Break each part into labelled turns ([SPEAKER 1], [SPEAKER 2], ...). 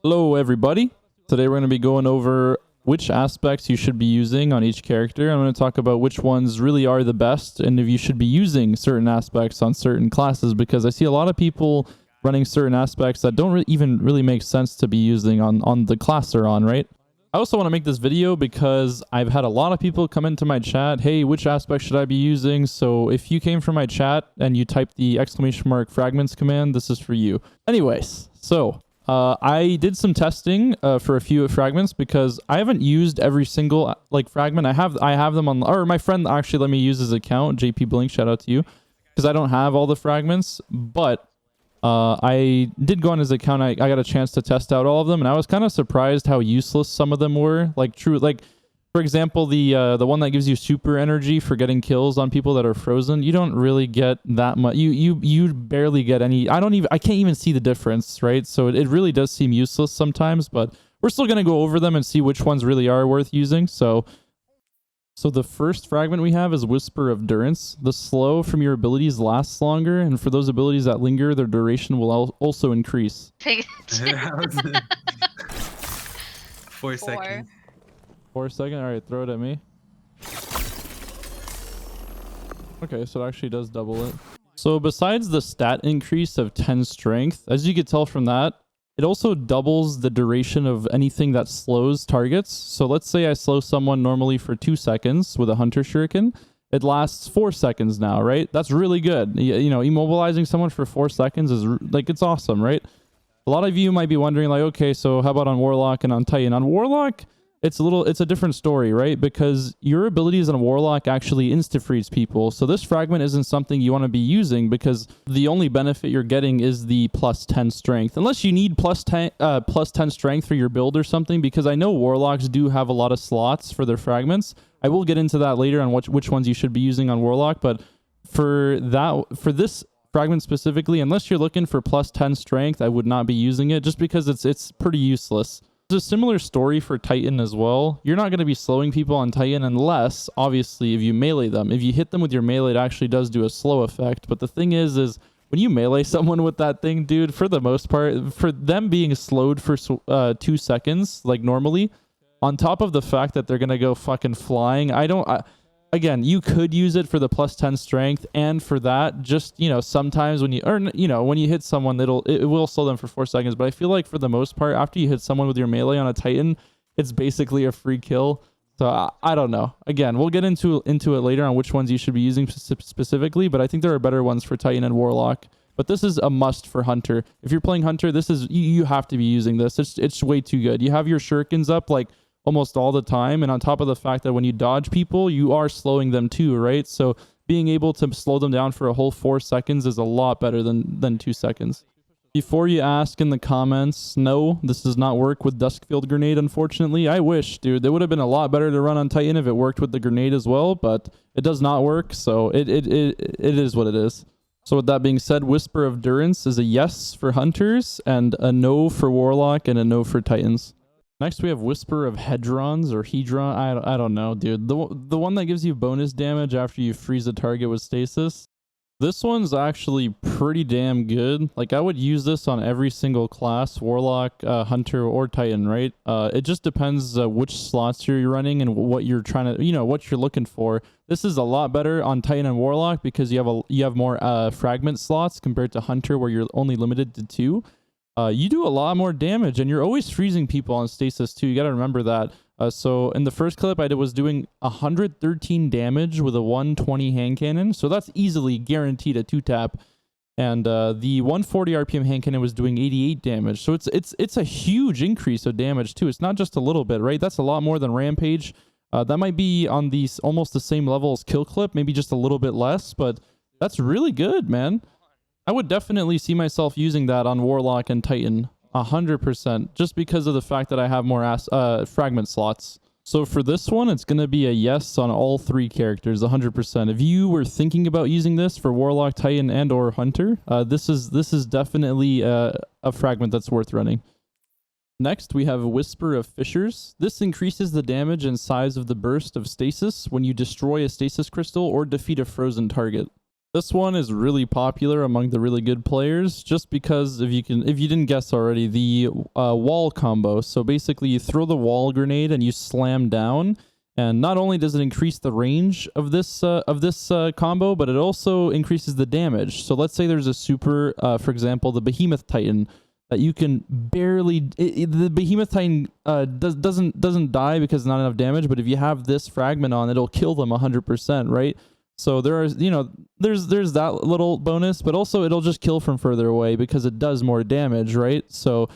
[SPEAKER 1] Hello everybody. Today we're going to be going over which aspects you should be using on each character. I'm going to talk about which ones really are the best and if you should be using certain aspects on certain classes, because I see a lot of people running certain aspects that don't even really make sense to be using on the class they're on, right? I also want to make this video because I've had a lot of people come into my chat, hey, which aspect should I be using? So if you came from my chat and you typed the !! fragments command, this is for you. Anyways, so I did some testing for a few fragments because I haven't used every single fragment. I have them on, or my friend actually let me use his account, JP Blink, shout out to you, because I don't have all the fragments, but I did go on his account. I got a chance to test out all of them, and I was kind of surprised how useless some of them were. For example, the one that gives you super energy for getting kills on people that are frozen, you don't really get that much. You barely get any. I can't even see the difference, right? So it really does seem useless sometimes, but we're still gonna go over them and see which ones really are worth using. So the first fragment we have is Whisper of Durance. The slow from your abilities lasts longer, and for those abilities that linger, their duration will also increase.
[SPEAKER 2] 4 seconds.
[SPEAKER 1] 4 seconds? Alright, throw it at me. Okay, so it actually does double it. So besides the stat increase of 10 strength, as you could tell from that, it also doubles the duration of anything that slows targets. So let's say I slow someone normally for 2 seconds with a Hunter Shuriken. It lasts 4 seconds now, right? That's really good. You know, immobilizing someone for 4 seconds is it's awesome, right? A lot of you might be wondering okay, so how about on Warlock and on Titan? On Warlock, it's a different story, right? Because your abilities on Warlock actually insta-freeze people. So this fragment isn't something you want to be using because the only benefit you're getting is the plus 10 strength. Unless you need plus 10 strength for your build or something, because I know Warlocks do have a lot of slots for their fragments. I will get into that later on which ones you should be using on Warlock, but for this fragment specifically, unless you're looking for plus 10 strength, I would not be using it just because it's pretty useless. There's a similar story for Titan as well. You're not going to be slowing people on Titan unless, obviously, if you melee them. If you hit them with your melee, it actually does do a slow effect. But the thing is when you melee someone with that thing, dude, for the most part, for them being slowed for 2 seconds, like normally, on top of the fact that they're going to go fucking flying, again, you could use it for the plus 10 strength, and for that, just, sometimes when you hit someone, it will slow them for 4 seconds. But I feel like for the most part, after you hit someone with your melee on a Titan, it's basically a free kill. So I don't know. Again, we'll get into it later on which ones you should be using specifically, but I think there are better ones for Titan and Warlock. But this is a must for Hunter. If you're playing Hunter, you have to be using this. It's way too good. You have your shurikens up almost all the time, and on top of the fact that when you dodge people, you are slowing them too, right? So being able to slow them down for a whole 4 seconds is a lot better than 2 seconds. Before you ask in the comments, no, this does not work with Duskfield Grenade, unfortunately. I wish, dude. It would have been a lot better to run on Titan if it worked with the grenade as well, but it does not work, so it is what it is. So with that being said, Whisper of Durance is a yes for Hunters, and a no for Warlock, and a no for Titans. Next, we have Whisper of Hedrons or Hedron. I don't know, dude. The one that gives you bonus damage after you freeze a target with stasis. This one's actually pretty damn good. I would use this on every single class, Warlock, Hunter, or Titan, right? It just depends which slots you're running and what you're trying to, what you're looking for. This is a lot better on Titan and Warlock because you have more fragment slots compared to Hunter, where you're only limited to 2. You do a lot more damage, and you're always freezing people on stasis too. You got to remember that. So in the first clip, I was doing 113 damage with a 120 hand cannon. So that's easily guaranteed a 2-tap. And the 140 RPM hand cannon was doing 88 damage. So it's a huge increase of damage too. It's not just a little bit, right? That's a lot more than Rampage. That might be on these almost the same level as Kill Clip, maybe just a little bit less, but that's really good, man. I would definitely see myself using that on Warlock and Titan 100%, just because of the fact that I have more fragment slots. So for this one, it's going to be a yes on all 3 characters 100%. If you were thinking about using this for Warlock, Titan, and or Hunter, this is definitely a fragment that's worth running. Next, we have Whisper of Fissures. This increases the damage and size of the burst of stasis when you destroy a stasis crystal or defeat a frozen target. This one is really popular among the really good players just because if you didn't guess already, the wall combo. So basically you throw the wall grenade and you slam down, and not only does it increase the range of this combo, but it also increases the damage. So let's say there's a super, for example, the Behemoth Titan, that you can barely the Behemoth Titan doesn't die because not enough damage, but if you have this fragment on, it'll kill them 100%, right? So there are, there's that little bonus, but also it'll just kill from further away because it does more damage, right? So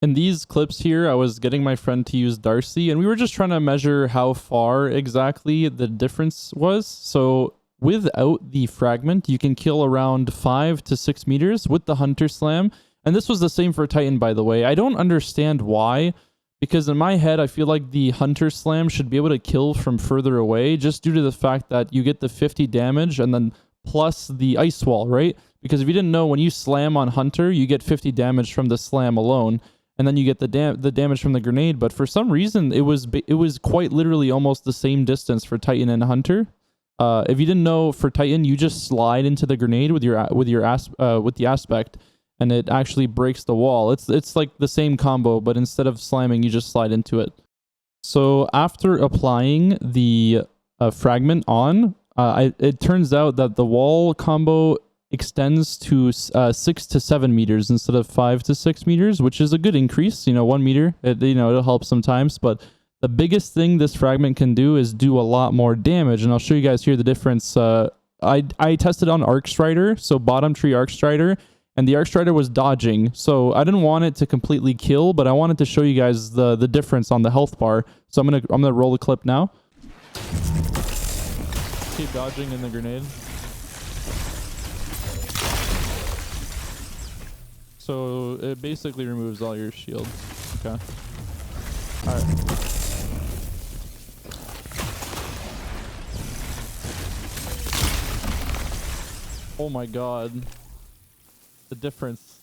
[SPEAKER 1] in these clips here, I was getting my friend to use Darcy, and we were just trying to measure how far exactly the difference was. So without the fragment, you can kill around 5 to 6 meters with the Hunter Slam. And this was the same for Titan, by the way. I don't understand why, because in my head, I feel like the Hunter Slam should be able to kill from further away, just due to the fact that you get the 50 damage and then plus the Ice Wall, right? Because if you didn't know, when you slam on Hunter, you get 50 damage from the slam alone, and then you get the damage from the grenade. But for some reason, it was quite literally almost the same distance for Titan and Hunter. If you didn't know, for Titan, you just slide into the grenade with the aspect, and it actually breaks the wall. It's like the same combo, but instead of slamming, you just slide into it. So after applying the fragment on, it turns out that the wall combo extends to 6 to 7 meters instead of 5 to 6 meters, which is a good increase. 1 meter, it'll help sometimes, but the biggest thing this fragment can do is do a lot more damage, and I'll show you guys here the difference. I tested on Arc Strider, so bottom tree Arc Strider, and the Arc Strider was dodging, so I didn't want it to completely kill, but I wanted to show you guys the difference on the health bar. So I'm gonna roll the clip now. Keep dodging in the grenade. So it basically removes all your shields. Okay. All right. Oh my god. The difference.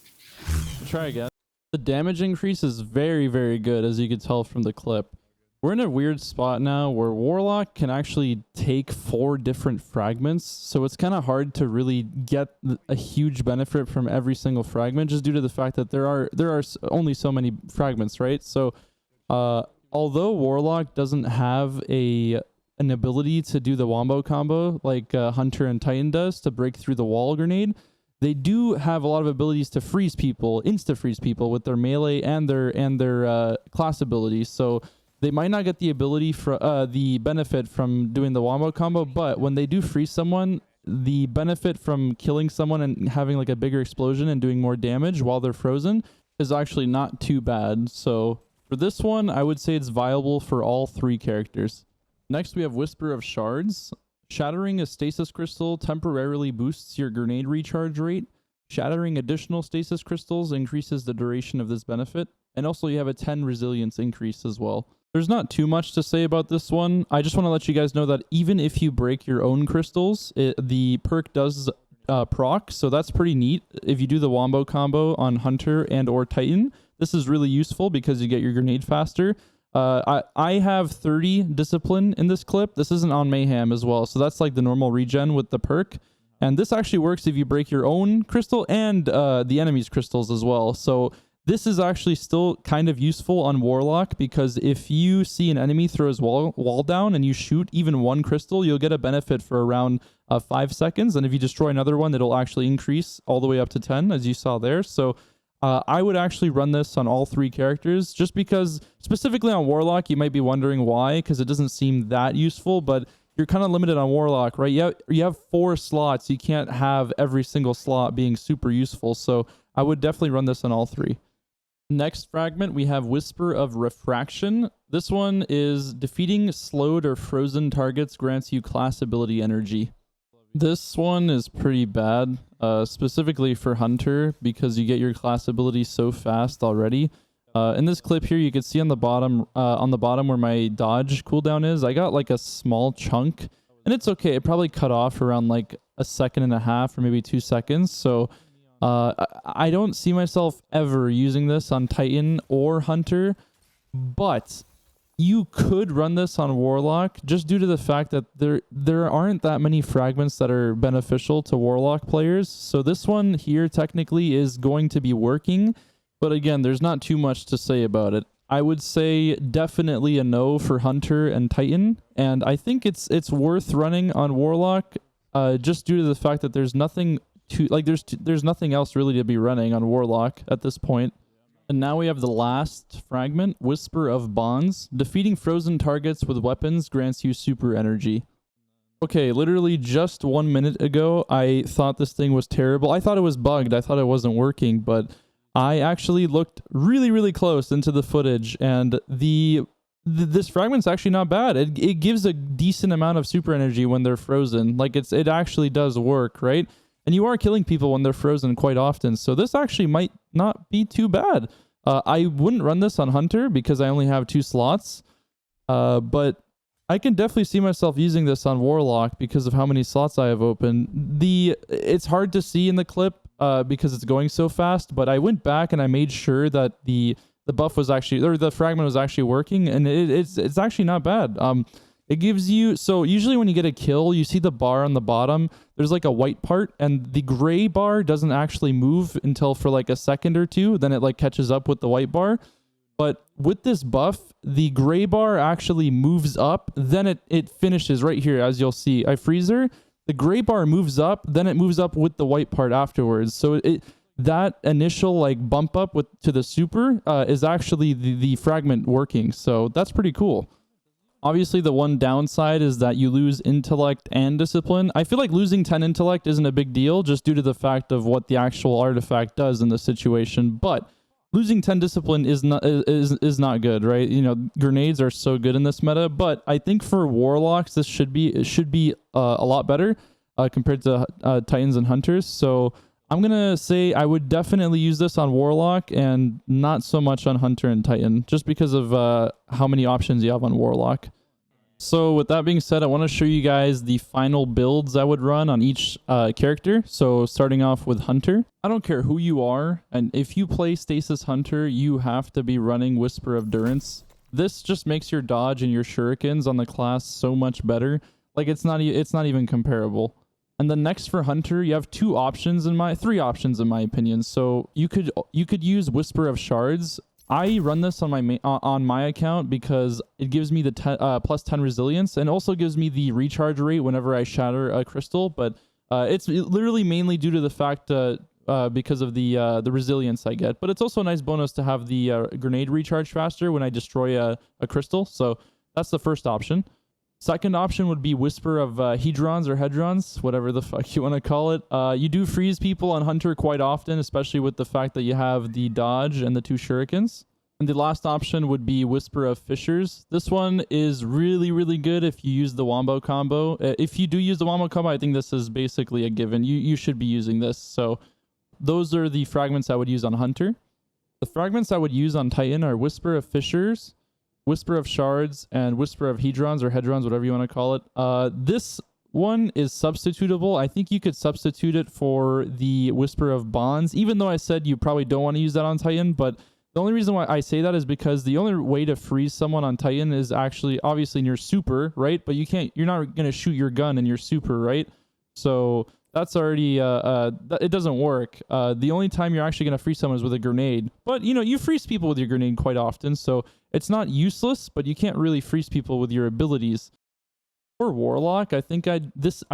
[SPEAKER 1] Try again. The damage increase is very, very good, as you can tell from the clip. We're in a weird spot now where Warlock can actually take 4 different fragments, so it's kind of hard to really get a huge benefit from every single fragment, just due to the fact that there are only so many fragments, right? So although Warlock doesn't have an ability to do the wombo combo like Hunter and Titan does to break through the wall grenade, they do have a lot of abilities to freeze people, insta-freeze people with their melee and their class abilities. So they might not get the ability for the benefit from doing the wombo combo, but when they do freeze someone, the benefit from killing someone and having like a bigger explosion and doing more damage while they're frozen is actually not too bad. So for this one, I would say it's viable for all 3 characters. Next, we have Whisper of Shards. Shattering a stasis crystal temporarily boosts your grenade recharge rate. Shattering additional stasis crystals increases the duration of this benefit. And also you have a 10 resilience increase as well. There's not too much to say about this one. I just want to let you guys know that even if you break your own crystals, the perk does proc, so that's pretty neat. If you do the wombo combo on Hunter and or Titan, this is really useful because you get your grenade faster. I have 30 discipline in this clip. This isn't on Mayhem as well, so that's like the normal regen with the perk. And this actually works if you break your own crystal and the enemy's crystals as well. So this is actually still kind of useful on Warlock, because if you see an enemy throw his wall down and you shoot even 1 crystal, you'll get a benefit for around 5 seconds. And if you destroy another one, it'll actually increase all the way up to 10, as you saw there. So I would actually run this on all 3 characters, just because specifically on Warlock, you might be wondering why, because it doesn't seem that useful, but you're kind of limited on Warlock, right? You have 4 slots. You can't have every single slot being super useful. So I would definitely run this on all 3. Next fragment, we have Whisper of Refraction. This one is defeating slowed or frozen targets grants you class ability energy. This one is pretty bad, specifically for Hunter, because you get your class ability so fast already. In this clip here, you can see on the bottom where my dodge cooldown is, I got like a small chunk, and it's okay. It probably cut off around like 1.5 seconds or maybe 2 seconds. So I don't see myself ever using this on Titan or Hunter, but you could run this on Warlock just due to the fact that there aren't that many fragments that are beneficial to Warlock players. So this one here technically is going to be working, but again, there's not too much to say about it. I would say definitely a no for Hunter and Titan, and I think it's worth running on Warlock just due to the fact that there's nothing to like there's nothing else really to be running on Warlock at this point. And now we have the last fragment, Whisper of Bonds. Defeating frozen targets with weapons grants you super energy. Okay, literally just 1 minute ago, I thought this thing was terrible. I thought it was bugged. I thought it wasn't working, but I actually looked really, really close into the footage, and this fragment's actually not bad. It gives a decent amount of super energy when they're frozen. Like it actually does work, right? And you are killing people when they're frozen quite often, so this actually might not be too bad. I wouldn't run this on Hunter because I only have 2 slots, but I can definitely see myself using this on Warlock because of how many slots I have open. It's hard to see in the clip because it's going so fast, but I went back and I made sure that the buff was actually, or the fragment was actually working, and it's actually not bad. It gives you, so usually when you get a kill, you see the bar on the bottom, there's like a white part, and the gray bar doesn't actually move until for like a second or two, then it like catches up with the white bar. But with this buff, the gray bar actually moves up, then it finishes right here, as you'll see. I freeze her, the gray bar moves up, then it moves up with the white part afterwards. So that initial like bump up to the super is actually the fragment working, so that's pretty cool. Obviously, the one downside is that you lose intellect and discipline. I feel like losing 10 intellect isn't a big deal just due to the fact of what the actual artifact does in the situation. But losing 10 discipline is not good, right? You know, grenades are so good in this meta. But I think for Warlocks, this should be a lot better compared to Titans and Hunters. So I'm going to say I would definitely use this on Warlock and not so much on Hunter and Titan, just because of how many options you have on Warlock. So with that being said, I want to show you guys the final builds I would run on each character. So starting off with Hunter. I don't care who you are, and if you play Stasis Hunter, you have to be running Whisper of Durance. This just makes your dodge and your shurikens on the class so much better. Like it's not even comparable. And then next for Hunter, you have 3 options in my opinion. So you could use Whisper of Shards. I run this on my account because it gives me the plus 10 resilience, and also gives me the recharge rate whenever I shatter a crystal. But it's literally mainly due to the fact because of the resilience I get. But it's also a nice bonus to have the grenade recharge faster when I destroy a crystal. So that's the first option. Second option would be Whisper of Hedrons or Hedrons, whatever the fuck you want to call it. You do freeze people on Hunter quite often, especially with the fact that you have the dodge and the 2 shurikens. And the last option would be Whisper of Fissures. This one is really, really good if you use the Wombo combo. If you do use the Wombo combo, I think this is basically a given. You should be using this. So those are the fragments I would use on Hunter. The fragments I would use on Titan are Whisper of Fissures, Whisper of Shards, and Whisper of Hedrons or Hedrons, whatever you want to call it. This one is substitutable. I think you could substitute it for the Whisper of Bonds, even though I said you probably don't want to use that on Titan. But the only reason why I say that is because the only way to freeze someone on Titan is actually obviously in your super, right? But you're not going to shoot your gun in your super, right? So that's already, it doesn't work. The only time you're actually going to freeze someone is with a grenade. But, you know, you freeze people with your grenade quite often, so it's not useless, but you can't really freeze people with your abilities. For Warlock, I think this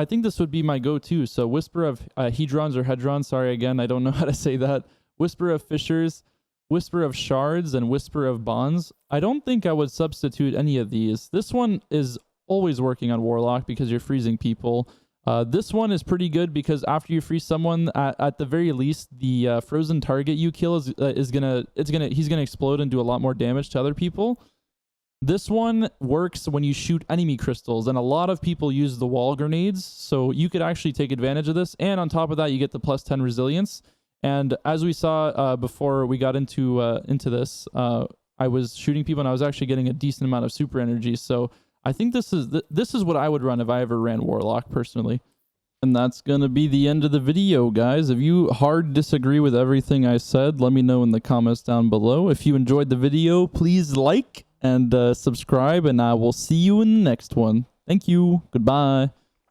[SPEAKER 1] would be my go-to. So Whisper of Hedrons or Hedrons, sorry again, I don't know how to say that. Whisper of Fissures, Whisper of Shards, and Whisper of Bonds. I don't think I would substitute any of these. This one is always working on Warlock because you're freezing people. This one is pretty good because after you freeze someone, at the very least, the frozen target you kill he's gonna explode and do a lot more damage to other people. This one works when you shoot enemy crystals, and a lot of people use the wall grenades, so you could actually take advantage of this. And on top of that, you get the plus 10 resilience. And as we saw before we got into this, I was shooting people and I was actually getting a decent amount of super energy. So I think this is what I would run if I ever ran Warlock personally. And that's going to be the end of the video, guys. If you hard disagree with everything I said, let me know in the comments down below. If you enjoyed the video, please like and subscribe, and I will see you in the next one. Thank you. Goodbye.